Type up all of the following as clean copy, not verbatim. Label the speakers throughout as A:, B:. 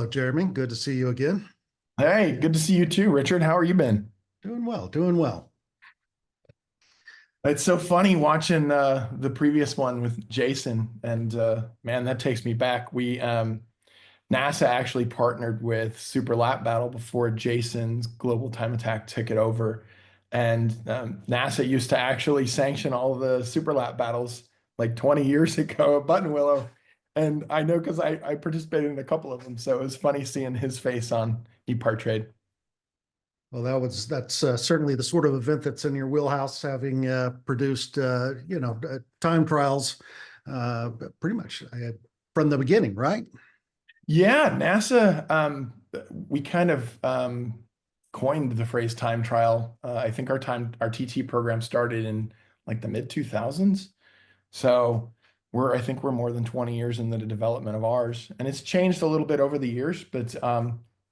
A: Hello, Jeremy. Good to see you again.
B: Hey, good to see you too, Richard. How are you been?
A: Doing well, doing well.
B: It's so funny watching the previous one with Jason, and man, that takes me back. We NASA actually partnered with Super Lap Battle before Jason's Global Time Attack took it over, and NASA used to actually sanction all the Super Lap Battles like 20 years ago at Buttonwillow, and I know because I participated in a couple of them, so it was funny seeing his face on EPARTRADE.
A: Well, that's certainly the sort of event that's in your wheelhouse, having produced time trials uh, pretty much from the beginning, right?
B: Yeah, NASA, we kind of coined the phrase time trial. I think our TT program started in like the mid 2000s. So I think we're more than 20 years in the development of ours. And it's changed a little bit over the years, but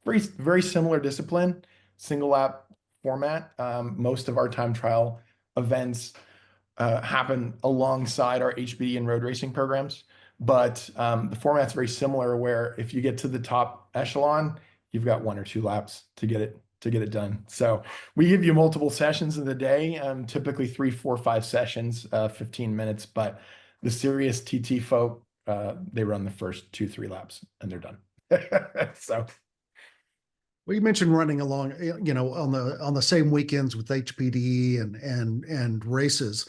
B: very similar discipline, single lap format. Most of our time trial events happen alongside our HPD and road racing programs. But the format's very similar where if you get to the top echelon, you've got 1 or 2 laps to get it done. So we give you multiple sessions in the day, typically 3, 4, 5 sessions, 15 minutes. But the serious TT folk, they run the first 2, 3 laps and they're done. So
A: Well, you mentioned running along, on the same weekends with HPDE and races,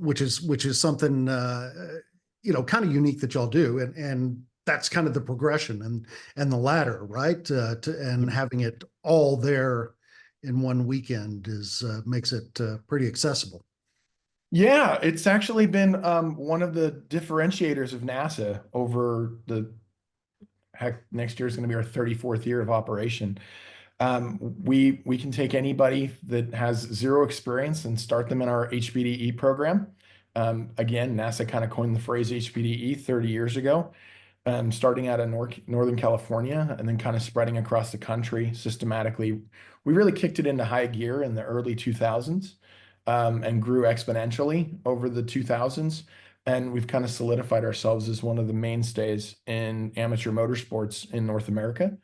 A: which is something kind of unique that y'all do, and that's kind of the progression and the ladder, right? And having it all there in one weekend is makes it pretty accessible.
B: yeah, it's actually been one of the differentiators of NASA over the heck, next year is going to be our 34th year of operation. We can take anybody that has zero experience and start them in our HPDE program. Again, NASA kind of coined the phrase HPDE 30 years ago, starting out in Northern California and then kind of spreading across the country systematically. We really kicked it into high gear in the early 2000s, and grew exponentially over the 2000s. And we've kind of solidified ourselves as one of the mainstays in amateur motorsports in North America.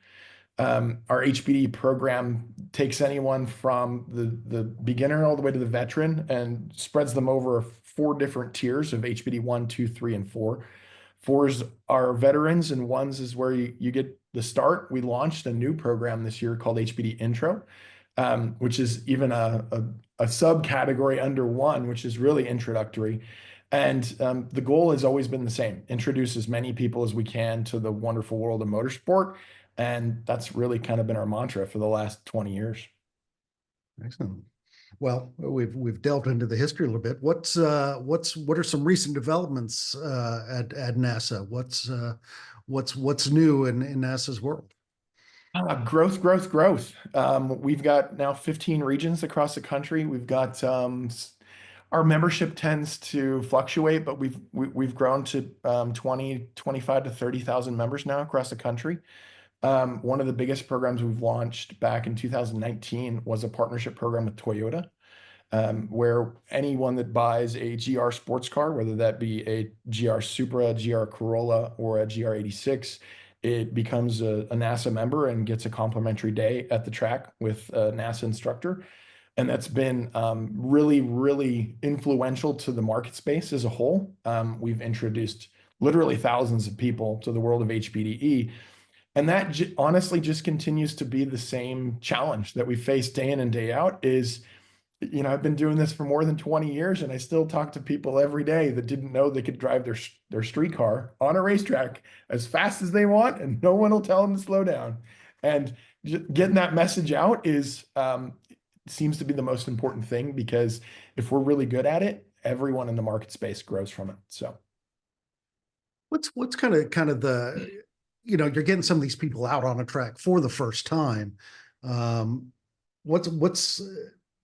B: Our HPD program takes anyone from the beginner all the way to the veteran and spreads them over 4 different tiers of HPD 1, 2, 3, and 4. Fours are veterans, and ones is where you get the start. We launched a new program this year called HPD Intro, which is even a subcategory under one, which is really introductory. And the goal has always been the same: introduce as many people as we can to the wonderful world of motorsport. And that's really kind of been our mantra for the last 20 years.
A: Excellent. Well, we've delved into the history a little bit. What are some recent developments at NASA? What's new in NASA's world?
B: Growth, growth, growth. We've got now 15 regions across the country. We've got our membership tends to fluctuate, but we've grown to 20, 25 to 30,000 members now across the country. One of the biggest programs we've launched back in 2019 was a partnership program with Toyota, where anyone that buys a GR sports car, whether that be a GR Supra, GR Corolla, or a GR86, it becomes a NASA member and gets a complimentary day at the track with a NASA instructor. And that's been really, really influential to the market space as a whole. We've introduced literally thousands of people to the world of HPDE. And that honestly just continues to be the same challenge that we face day in and day out is, I've been doing this for more than 20 years and I still talk to people every day that didn't know they could drive their street car on a racetrack as fast as they want and no one will tell them to slow down. And getting that message out seems to be the most important thing, because if we're really good at it, everyone in the market space grows from it. So
A: What's kind of the you're getting some of these people out on a track for the first time. What's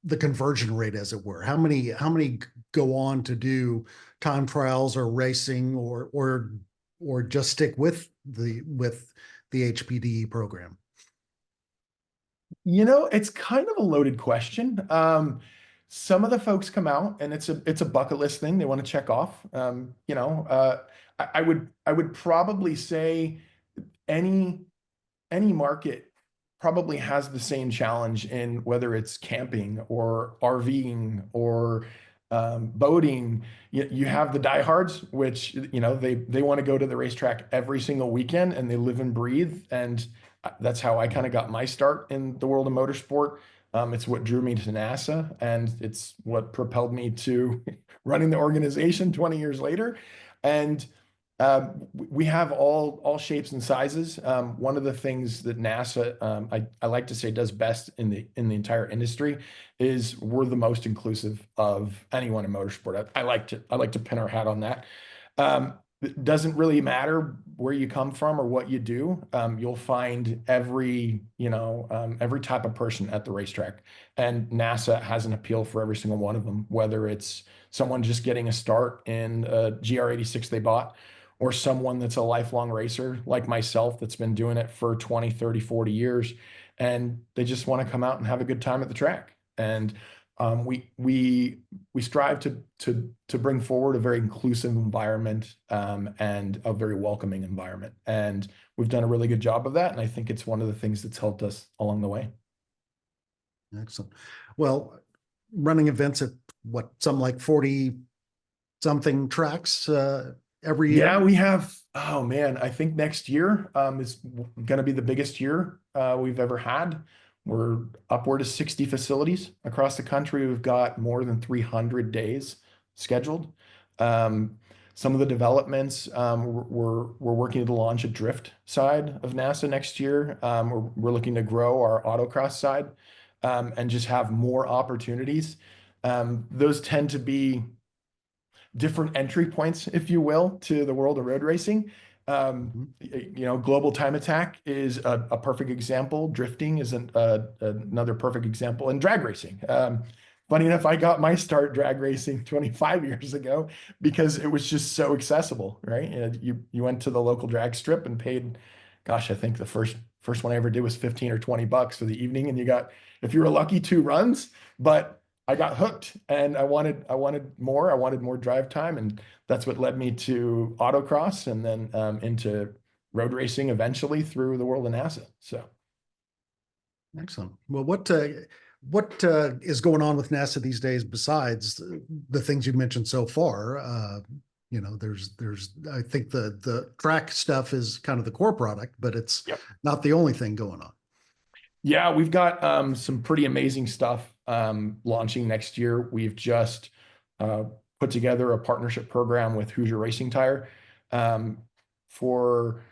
A: the conversion rate, as it were? How many go on to do time trials or racing or just stick with the HPDE program?
B: It's kind of a loaded question. Some of the folks come out and it's a bucket list thing they want to check off. I would probably say any any market probably has the same challenge in whether it's camping or RVing or boating. You have the diehards, which, you know, they want to go to the racetrack every single weekend and they live and breathe. And that's how I kind of got my start in the world of motorsport. It's what drew me to NASA, and it's what propelled me to running the organization 20 years later. And we have all shapes and sizes. One of the things that NASA, I like to say, does best in the entire industry is we're the most inclusive of anyone in motorsport. I like to pin our hat on that. It doesn't really matter where you come from or what you do. You'll find every type of person at the racetrack, and NASA has an appeal for every single one of them, whether it's someone just getting a start in a GR86 they bought, or someone that's a lifelong racer like myself that's been doing it for 20, 30, 40 years, and they just want to come out and have a good time at the track. And we strive to bring forward a very inclusive environment, and a very welcoming environment. And we've done a really good job of that. And I think it's one of the things that's helped us along the way.
A: Excellent. Well, running events at something like 40 something tracks every year?
B: Yeah, we have, oh man, I think next year is going to be the biggest year we've ever had. We're upward of 60 facilities across the country. We've got more than 300 days scheduled. Some of the developments, we're working to launch a drift side of NASA next year. We're looking to grow our autocross side, and just have more opportunities. Those tend to be different entry points, if you will, to the world of road racing. Global time attack is a perfect example. Drifting is another perfect example, and drag racing. Funny enough, I got my start drag racing 25 years ago because it was just so accessible, right? You went to the local drag strip and paid, gosh, I think the first one I ever did was 15 or 20 bucks for the evening, and you got, if you were lucky, 2 runs. But I got hooked, and I wanted more drive time, and that's what led me to autocross, and then into road racing eventually through the world of NASA. So
A: excellent. Well, what is going on with NASA these days besides the things you've mentioned so far? There's I think the track stuff is kind of the core product, but it's not the only thing going on.
B: Yeah, we've got some pretty amazing stuff launching next year. We've just put together a partnership program with Hoosier Racing Tire for,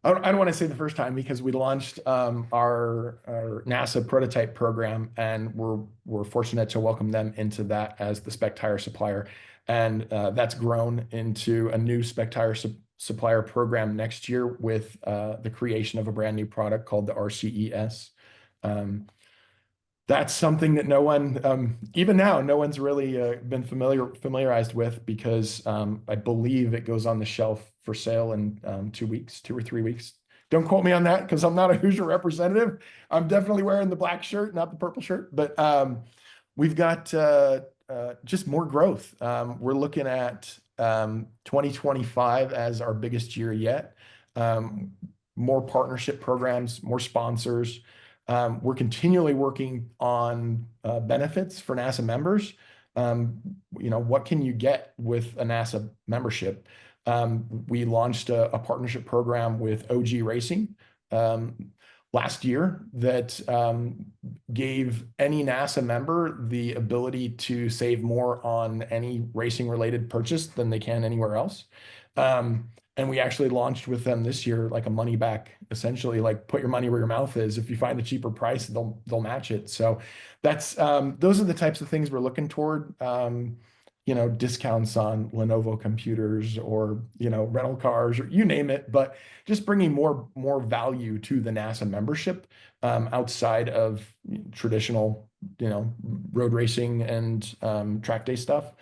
B: I don't want to say the first time, because we launched our NASA prototype program, and we're fortunate to welcome them into that as the spec tire supplier. And that's grown into a new spec tire supplier program next year with the creation of a brand new product called the RCES. That's something that no one, even now, no one's really been familiarized with, because I believe it goes on the shelf for sale in 2 weeks, 2 or 3 weeks. Don't quote me on that, because I'm not a Hoosier representative. I'm definitely wearing the black shirt, not the purple shirt. But we've got just more growth. We're looking at 2025 as our biggest year yet. More partnership programs, more sponsors. We're continually working on benefits for NASA members. What can you get with a NASA membership? We launched a partnership program with OG Racing last year that gave any NASA member the ability to save more on any racing related purchase than they can anywhere else. And we actually launched with them this year, like a money back, essentially, like put your money where your mouth is. If you find a cheaper price, they'll match it. So that's those are the types of things we're looking toward. Discounts on Lenovo computers, or rental cars, or you name it. But just bringing more value to the NASA membership outside of traditional road racing and track day stuff.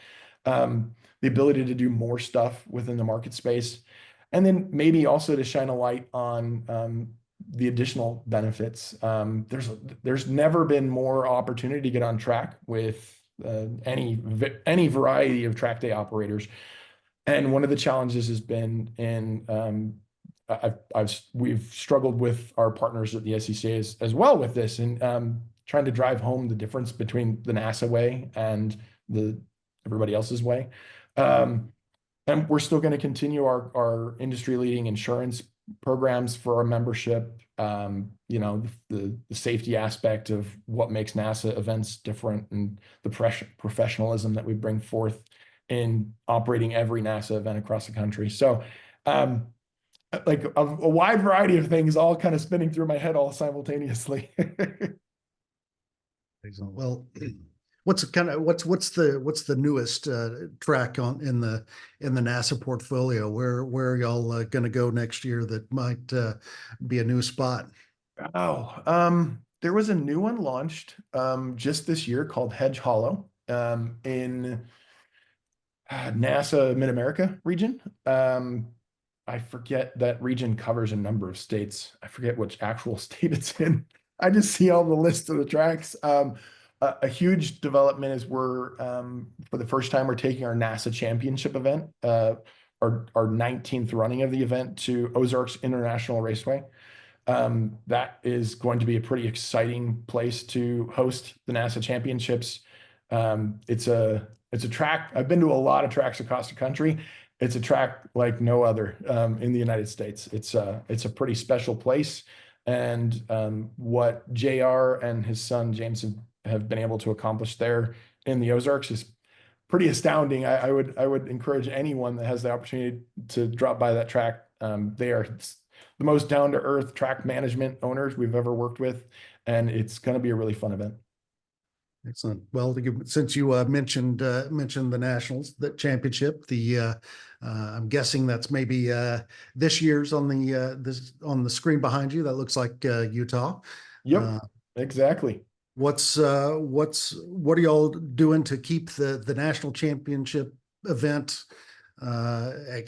B: The ability to do more stuff within the market space. And then maybe also to shine a light on the additional benefits. There's never been more opportunity to get on track with any variety of track day operators. And one of the challenges has been in we've struggled with our partners at the SCCA as well with this, and trying to drive home the difference between the NASA way and the everybody else's way. And we're still going to continue our industry leading insurance programs for our membership. You know, the safety aspect of what makes NASA events different, and the professionalism that we bring forth in operating every NASA event across the country. So, like a wide variety of things all kind of spinning through my head all simultaneously.
A: Excellent. Well, what's the newest track in the NASA portfolio? Where are y'all going to go next year that might be a new spot?
B: Oh, there was a new one launched just this year called Hedge Hollow in NASA Mid-America region. I forget, that region covers a number of states. I forget which actual state it's in. I just see all the list of the tracks. A huge development is we're for the first time we're taking our NASA championship event, our 19th running of the event, to Ozarks International Raceway. That is going to be a pretty exciting place to host the NASA championships. It's a track. I've been to a lot of tracks across the country. It's a track like no other in the United States. It's a pretty special place, and what JR and his son James have been able to accomplish there in the Ozarks is pretty astounding. I would encourage anyone that has the opportunity to drop by that track. They are the most down-to-earth track management owners we've ever worked with, and it's going to be a really fun event.
A: Excellent. Well, since you mentioned the Nationals, the championship, I'm guessing that's maybe this year's on the screen behind you. That looks like Utah.
B: Yep, exactly.
A: What are y'all doing to keep the national championship event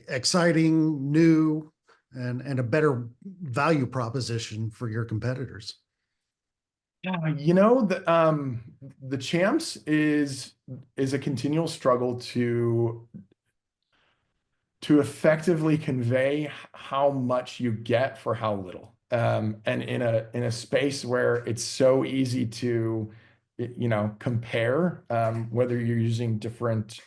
A: exciting, new, and a better value proposition for your competitors?
B: You know, the champs is a continual struggle to effectively convey how much you get for how little. And in a space where it's so easy to, you know, compare, whether you're using different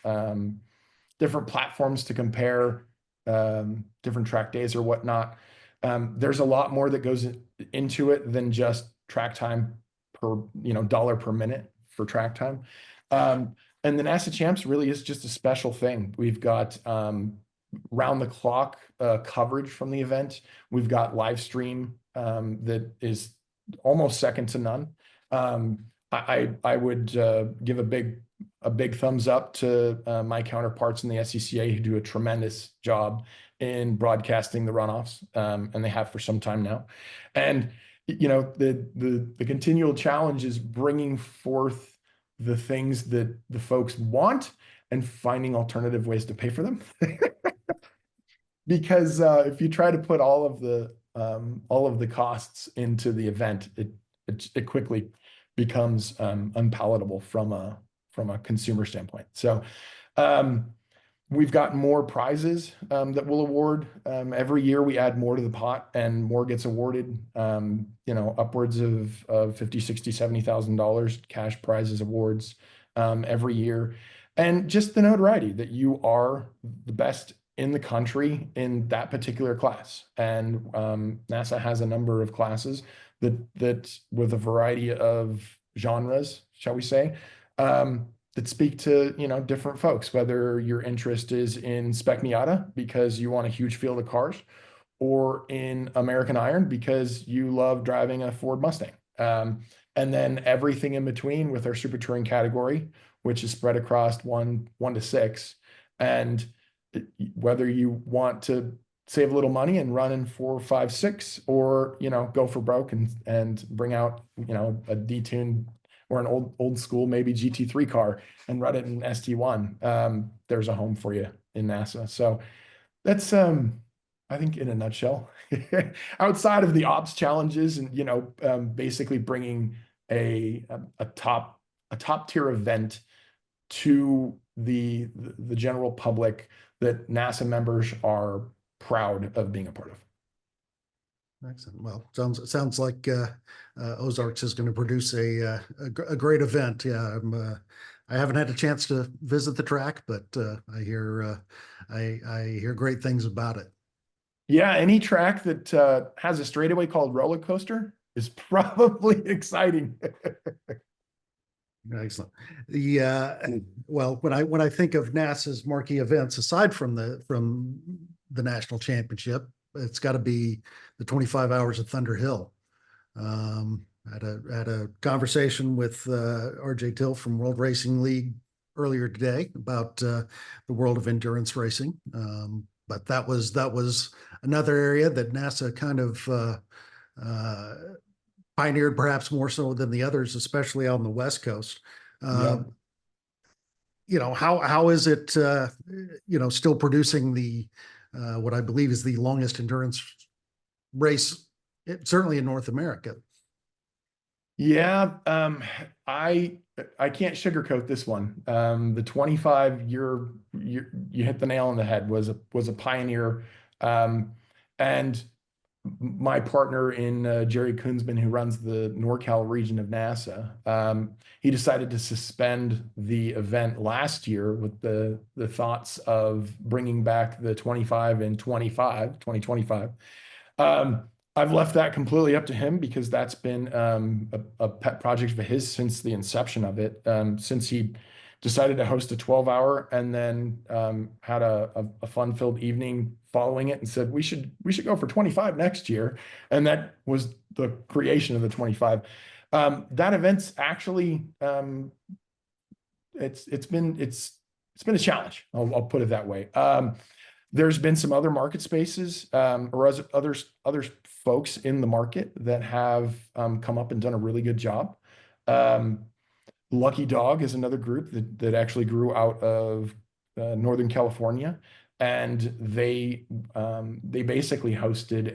B: platforms to compare different track days or whatnot. There's a lot more that goes into it than just track time per, you know, dollar per minute for track time. And the NASA Champs really is just a special thing. We've got round the clock coverage from the event. We've got live stream that is almost second to none. I would give a big thumbs up to my counterparts in the SCCA, who do a tremendous job in broadcasting the runoffs, and they have for some time now. And you know, the continual challenge is bringing forth the things that the folks want and finding alternative ways to pay for them. Because if you try to put all of the costs into the event, it quickly becomes unpalatable from a consumer standpoint. So we've got more prizes that we'll award. Every year we add more to the pot, and more gets awarded, you know, upwards of $50,000, $60,000, $70,000 cash prizes awards every year. And just the notoriety that you are the best in the country in that particular class. And NASA has a number of classes that with a variety of genres, shall we say, that speak to, you know, different folks, whether your interest is in Spec Miata because you want a huge field of cars, or in American Iron because you love driving a Ford Mustang. And then everything in between with our Super Touring category, which is spread across one to six. And whether you want to save a little money and run in 4, 5, 6, or, you know, go for broke and bring out, you know, a detuned or an old school, maybe GT3 car and run it in ST1, there's a home for you in NASA. So that's, I think in a nutshell, outside of the ops challenges and, you know, basically bringing a top tier event to the general public that NASA members are proud of being a part of.
A: Excellent. Well, sounds like Ozarks is going to produce a great event. Yeah, I haven't had a chance to visit the track, but I hear great things about it.
B: Yeah, any track that has a straightaway called roller coaster is probably exciting.
A: Excellent. The well, when I think of NASA's marquee events, aside from the national championship, it's got to be the 25 Hours of Thunderhill. Had a conversation with RJ Till from World Racing League earlier today about the world of endurance racing. But that was another area that NASA kind of uh, pioneered, perhaps more so than the others, especially on the West Coast.
B: Yeah.
A: How is it still producing the what I believe is the longest endurance race, certainly in North America?
B: Yeah, I can't sugarcoat this one. The 25 you hit the nail on the head, was a pioneer. And my partner in Jerry Kunzman, who runs the NorCal region of NASA, he decided to suspend the event last year with the thoughts of bringing back the 25 and 2025. I've left that completely up to him because that's been a pet project of his since the inception of it. Since he decided to host a 12-hour and then had a fun-filled evening following it and said we should go for 25 next year, and that was the creation of the 25. That event's actually it's been a challenge. I'll put it that way. There's been some other market spaces or other folks in the market that have come up and done a really good job. Lucky Dog is another group that actually grew out of Northern California, and they basically hosted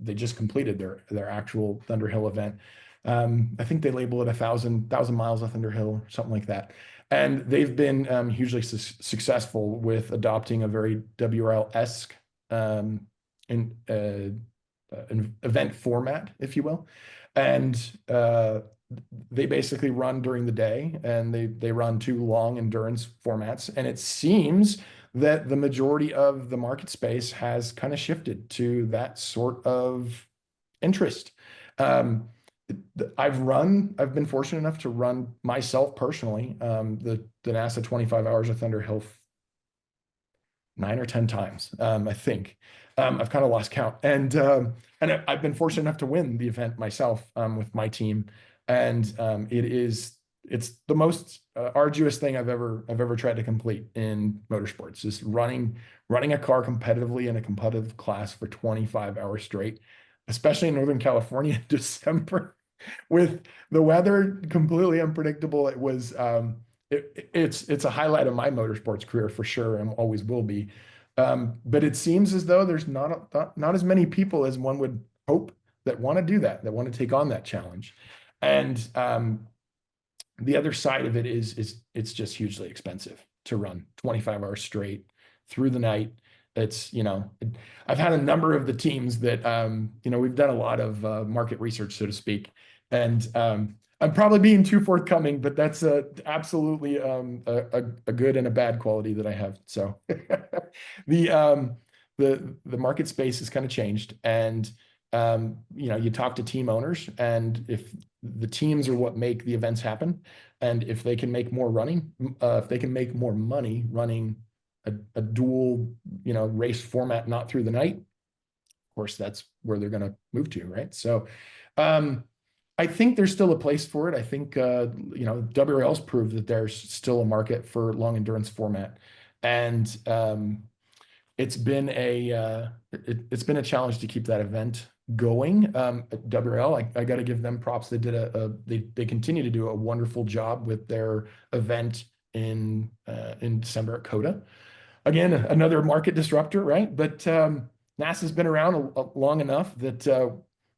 B: they just completed their actual Thunderhill event. I think they label it 1,000 miles of Thunderhill, something like that. And they've been hugely successful with adopting a very WRL-esque an event format, if you will. And they basically run during the day, and they run 2 long endurance formats. And it seems that the majority of the market space has kind of shifted to that sort of interest. I've been fortunate enough to run myself personally, the NASA 25 Hours of Thunderhill 9 or 10 times, I think. I've kind of lost count, and I've been fortunate enough to win the event myself with my team, and it's the most arduous thing I've ever tried to complete in motorsports, is running a car competitively in a competitive class for 25 hours straight, especially in Northern California in December with the weather completely unpredictable. It was it's a highlight of my motorsports career for sure, and always will be. But it seems as though there's not as many people as one would hope that want to do that want to take on that challenge. And the other side of it is it's just hugely expensive to run 25 hours straight through the night. It's, I've had a number of the teams that, we've done a lot of market research, so to speak. And I'm probably being too forthcoming, but that's absolutely a good and a bad quality that I have. So the market space has kind of changed, and you talk to team owners, and if the teams are what make the events happen, and if they can make more if they can make more money running a dual, race format, not through the night, of course, that's where they're going to move to, right? So, I think there's still a place for it. I think, WRL's proved that there's still a market for long endurance format, and it's been it's been a challenge to keep that event going. At WRL, I got to give them props. They did they continue to do a wonderful job with their event in December at COTA. Again, another market disruptor, right? But NASA's been around long enough that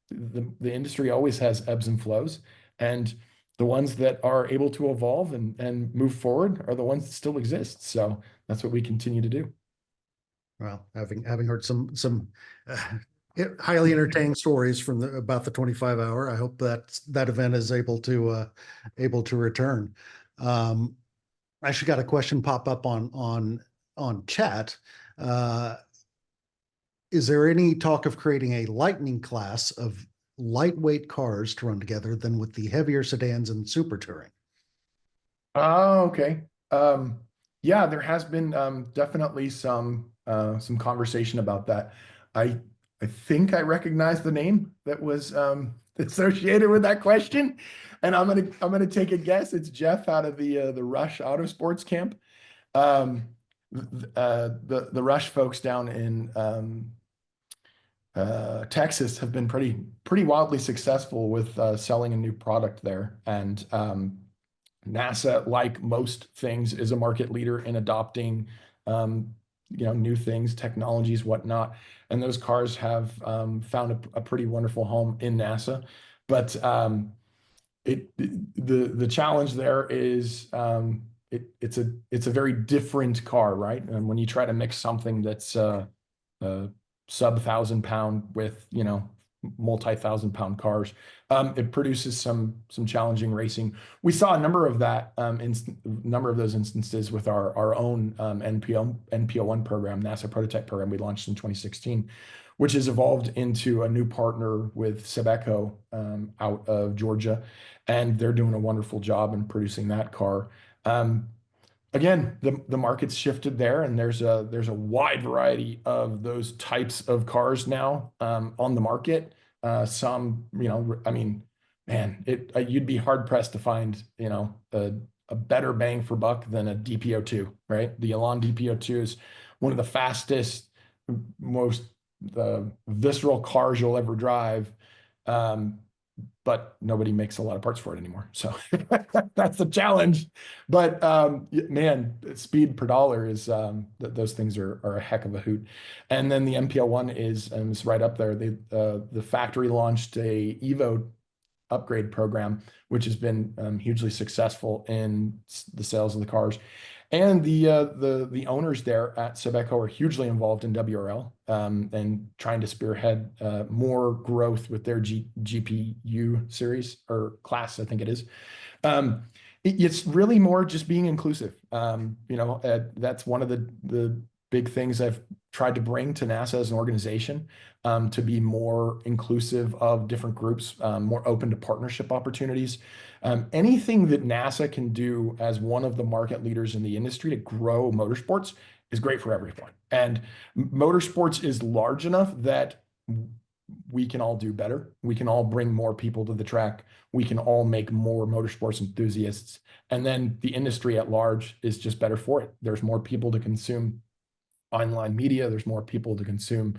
B: the industry always has ebbs and flows, and the ones that are able to evolve and move forward are the ones that still exist. So that's what we continue to do.
A: Well, having heard some Highly entertaining stories from about the 25 hour. I hope that event is able to return. I actually got a question pop up on chat. Is there any talk of creating a lightning class of lightweight cars to run together than with the heavier sedans and super touring?
B: Oh, okay. Yeah, there has been definitely some conversation about that. I think I recognize the name that was associated with that question, and I'm gonna take a guess. It's Jeff out of the Rush Autosports camp. The Rush folks down in Texas have been pretty wildly successful with selling a new product there, and NASA, like most things, is a market leader in adopting, new things, technologies, whatnot. And those cars have found a pretty wonderful home in NASA. But the challenge there is it's a very different car, right? And when you try to mix something that's sub 1,000 pound with multi-1,000 pound cars, it produces some challenging racing. We saw a number of those instances with our own NPO1 program, NASA Prototype program we launched in 2016, which has evolved into a new partner with Sebeco out of Georgia, and they're doing a wonderful job in producing that car. Again, the market's shifted there, and there's a wide variety of those types of cars now on the market. Some, I mean, man, you'd be hard pressed to find, a better bang for buck than a DPO2, right? The Elan DPO2 is one of the fastest, most visceral cars you'll ever drive. But nobody makes a lot of parts for it anymore. So that's the challenge. But man, speed per dollar is those things are a heck of a hoot. And then the MPL1 is right up there. The factory launched a Evo upgrade program, which has been hugely successful in the sales of the cars. And the owners there at Sebeco are hugely involved in WRL and trying to spearhead more growth with their GPU series or class, I think it is. It's really more just being inclusive. That's one of the big things I've tried to bring to NASA as an organization, to be more inclusive of different groups, more open to partnership opportunities. Anything that NASA can do as one of the market leaders in the industry to grow motorsports is great for everyone. And motorsports is large enough that we can all do better. We can all bring more people to the track. We can all make more motorsports enthusiasts. And then the industry at large is just better for it. There's more people to consume online media. There's more people to consume,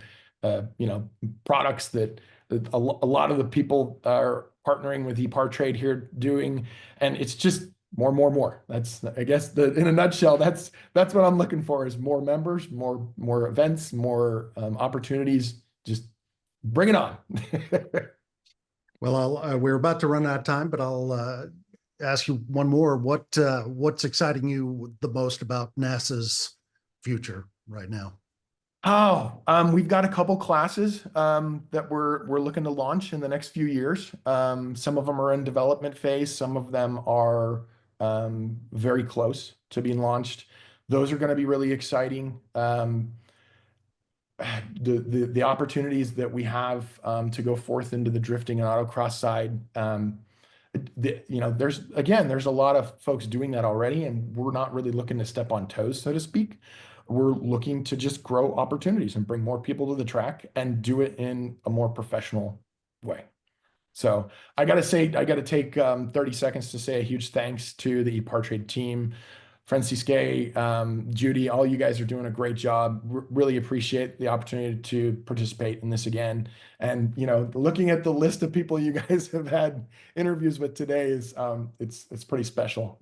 B: products that a lot of the people are partnering with EPARTRADE here doing, and it's just more. That's, I guess, in a nutshell, that's what I'm looking for, is more members, more events, more opportunities. Just bring it on.
A: Well, we're about to run out of time, but I'll ask you one more. What's exciting you the most about NASA's future right now?
B: We've got a couple classes that we're looking to launch in the next few years. Some of them are in development phase. Some of them are very close to being launched. Those are going to be really exciting. The opportunities that we have to go forth into the drifting and autocross side. There's a lot of folks doing that already, and we're not really looking to step on toes, so to speak. We're looking to just grow opportunities and bring more people to the track and do it in a more professional way. So I got to take 30 seconds to say a huge thanks to the EPARTRADE team, Francisque, Judy, all you guys are doing a great job. Really appreciate the opportunity to participate in this again. And, looking at the list of people you guys have had interviews with today is, it's pretty special.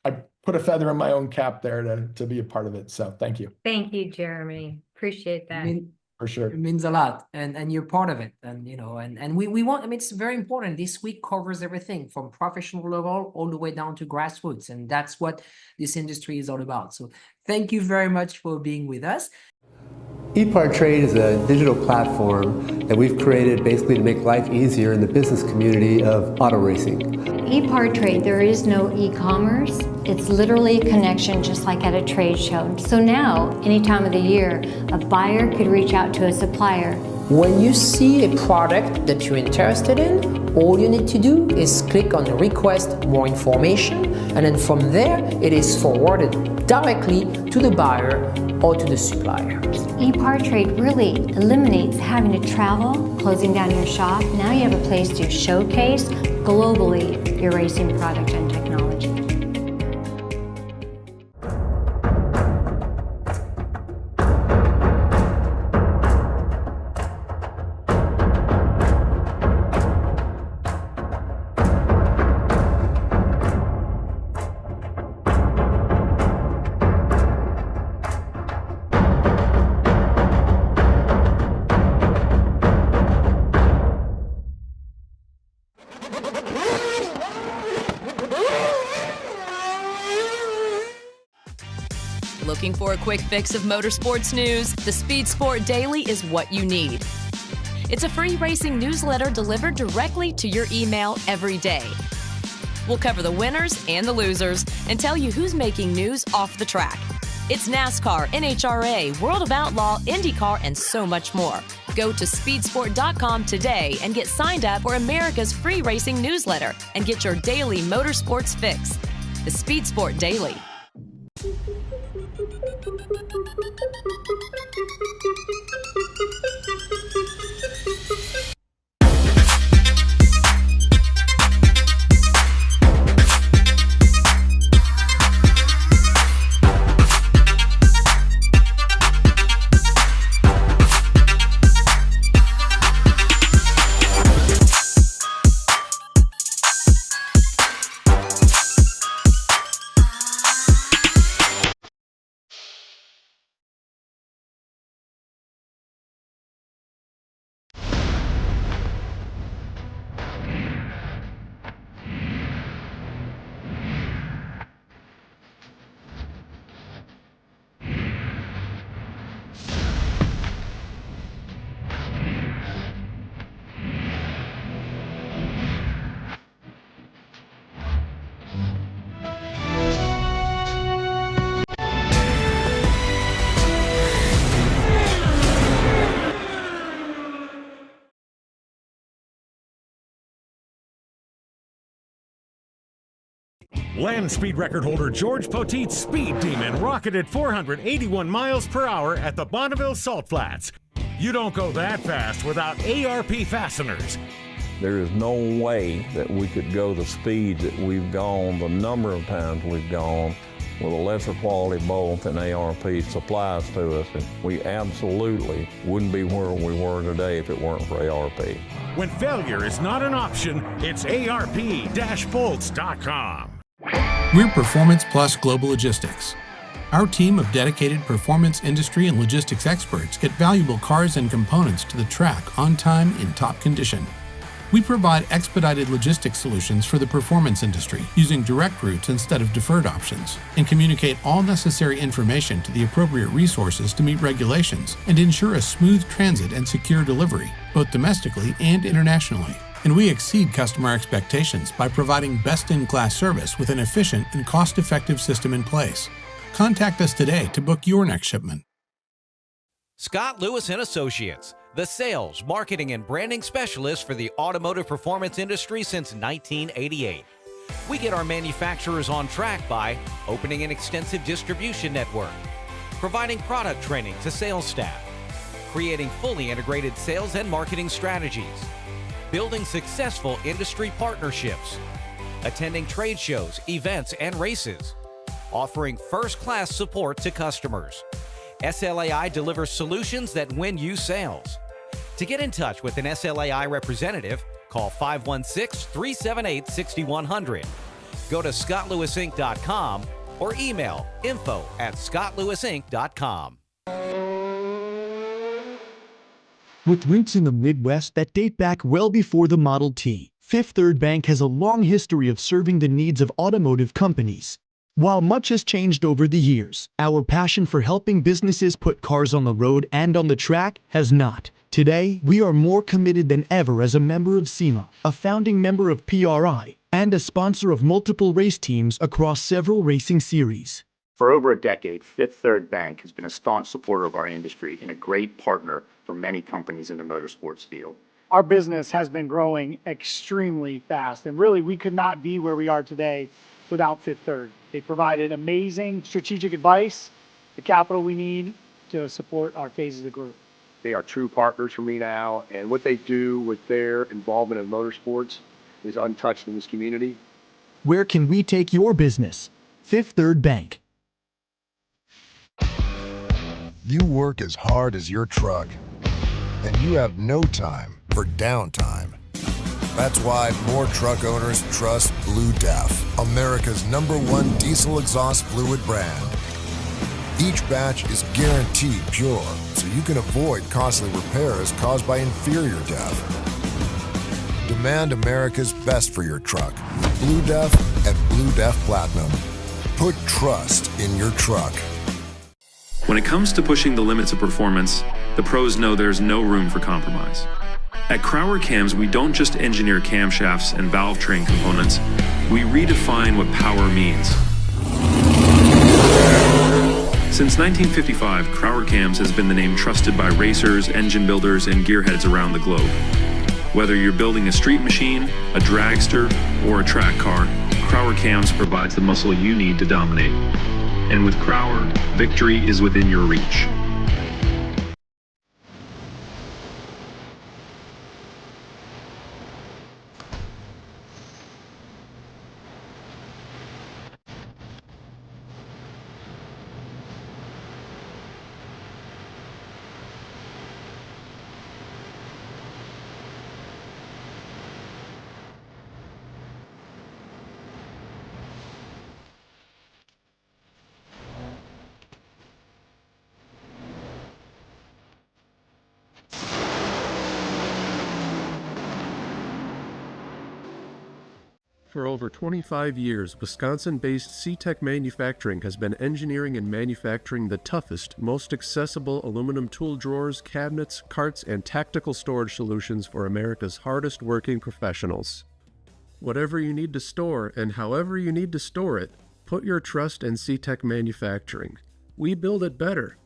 B: I put a feather in my own cap there to be a part of it. So thank you.
C: Thank you, Jeremy. Appreciate that.
B: For sure.
D: It means a lot, and you're part of it. And we want, it's very important. This week covers everything from professional level all the way down to grassroots, and that's what this industry is all about. So thank you very much for being with us.
E: EPARTRADE is a digital platform that we've created basically to make life easier in the business community of auto racing.
C: EPARTRADE, there is no e-commerce. It's literally a connection just like at a trade show. So now, any time of the year, a buyer could reach out to a supplier.
D: When you see a product that you're interested in, all you need to do is click on request more information, and then from there, it is forwarded directly to the buyer or to the supplier.
C: EPARTRADE really eliminates having to travel, closing down your shop. Now you have a place to showcase globally your racing product and technology.
F: Looking for a quick fix of motorsports news? The Speed Sport Daily is what you need. It's a free racing newsletter delivered directly to your email every day. We'll cover the winners and the losers and tell you who's making news off the track. It's NASCAR, NHRA, World of Outlaw, IndyCar, and so much more. Go to speedsport.com today and get signed up for America's free racing newsletter and get your daily motorsports fix. The Speed Sport Daily.
G: Land speed record holder George Poteet's Speed Demon rocketed 481 miles per hour at the Bonneville Salt Flats. You don't go that fast without ARP fasteners.
H: There is no way that we could go the speed that we've gone, the number of times we've gone, with a lesser quality bolt than ARP supplies to us. And we absolutely wouldn't be where we were today if it weren't for ARP.
G: When failure is not an option, it's ARP-bolts.com.
I: We're Performance Plus Global Logistics. Our team of dedicated performance industry and logistics experts get valuable cars and components to the track on time in top condition. We provide expedited logistics solutions for the performance industry using direct routes instead of deferred options, and communicate all necessary information to the appropriate resources to meet regulations and ensure a smooth transit and secure delivery, both domestically and internationally. And we exceed customer expectations by providing best-in-class service with an efficient and cost-effective system in place. Contact us today to book your next shipment.
J: Scott Lewis & Associates, the sales, marketing, and branding specialist for the automotive performance industry since 1988. We get our manufacturers on track by opening an extensive distribution network, providing product training to sales staff, creating fully integrated sales and marketing strategies, building successful industry partnerships, attending trade shows, events, and races, offering first-class support to customers. SLAI delivers solutions that win you sales. To get in touch with an SLAI representative, call 516-378-6100. Go to scottlewisinc.com or email info@scottlewisinc.com.
K: With roots in the Midwest that date back well before the Model T, Fifth Third Bank has a long history of serving the needs of automotive companies. While much has changed over the years, our passion for helping businesses put cars on the road and on the track has not. Today, we are more committed than ever as a member of SEMA, a founding member of PRI, and a sponsor of multiple race teams across several racing series.
L: For over a decade, Fifth Third Bank has been a staunch supporter of our industry and a great partner for many companies in the motorsports field.
M: Our business has been growing extremely fast, and really we could not be where we are today without Fifth Third. They provided amazing strategic advice, the capital we need to support our phases of growth.
N: They are true partners for me now, and what they do with their involvement in motorsports is untouched in this community.
K: Where can we take your business? Fifth Third Bank.
O: You work as hard as your truck, and you have no time for downtime. That's why more truck owners trust Blue Def, America's #1 diesel exhaust fluid brand. Each batch is guaranteed pure, so you can avoid costly repairs caused by inferior DEF. Demand America's best for your truck. Blue Def at Blue Def Platinum. Put trust in your truck.
P: When it comes to pushing the limits of performance, the pros know there's no room for compromise. At Crower Cams, we don't just engineer camshafts and valve train components, we redefine what power means. Since 1955, Crower Cams has been the name trusted by racers, engine builders, and gearheads around the globe. Whether you're building a street machine, a dragster, or a track car, Crower Cams provides the muscle you need to dominate. And with Crower, victory is within your reach.
Q: For over 25 years, Wisconsin-based CTech Manufacturing has been engineering and manufacturing the toughest, most accessible aluminum tool drawers, cabinets, carts, and tactical storage solutions for America's hardest working professionals. Whatever you need to store and however you need to store it, put your trust in CTech Manufacturing. We build it better.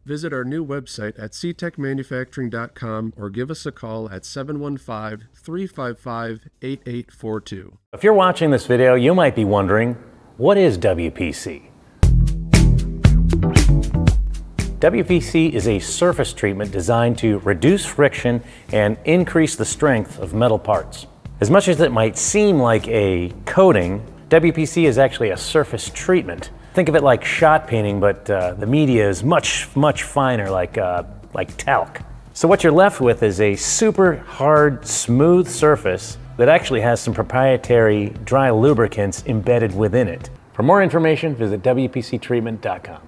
Q: Visit our new website at ctechmanufacturing.com or give us a call at 715-355-8842.
R: If you're watching this video, you might be wondering, what is WPC? WPC is a surface treatment designed to reduce friction and increase the strength of metal parts. As much as it might seem like a coating, WPC is actually a surface treatment. Think of it like shot painting, but the media is much finer, like talc. So what you're left with is a super hard, smooth surface that actually has some proprietary dry lubricants embedded within it. For more information, visit WPCtreatment.com.